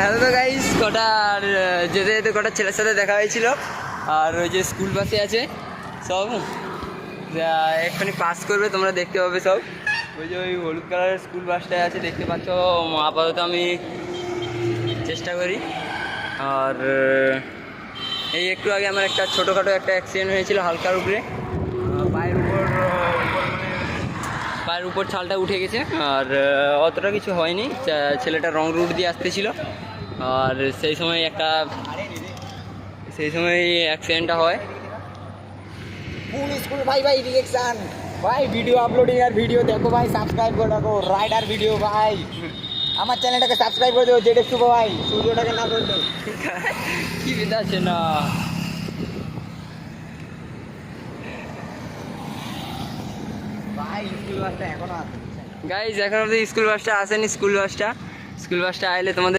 Hello তো guys, কটা যেতে যেতে কটা ছেলের সাথে দেখা হয়েছিল। আর ওই যে স্কুল বাসে আছে সব, এক্ষুনি পাস করবে, তোমরা দেখতে পাবে সব। ওই যে ওই হলুদ কালারের স্কুল বাসটায় আছে, দেখতে পাচ্ছ। আপাতত আমি চেষ্টা করি। আর এই একটু আগে আমার একটা ছোটোখাটো একটা অ্যাক্সিডেন্ট হয়েছিল হালকার উপরে, পায়ের উপর ছালটা উঠে গেছে। আর অতটা কিছু হয়নি, ছেলেটা রং রুট দিয়ে আসতেছিল। আর সেই সময় অ্যাক্সিডেंटটা হয়। ফুল स्कूल भाई भाई रिएक्शन भाई वीडियो अपलोडिंग यार वीडियो देखो भाई सब्सक्राइब করে রাখো রাইডার ভিডিও ভাই আমার চ্যানেলটাকে সাবস্ক্রাইব করে দিও জেডএফ সুপার ভাই ভিডিওটাকে না করে দাও কি বিদা আছে না ভাই স্কুল বাসটা এখনো আছে গাইজ, এখন অবধি স্কুল বাসটা আসেনি। স্কুল বাসটা আইলে তোমাদের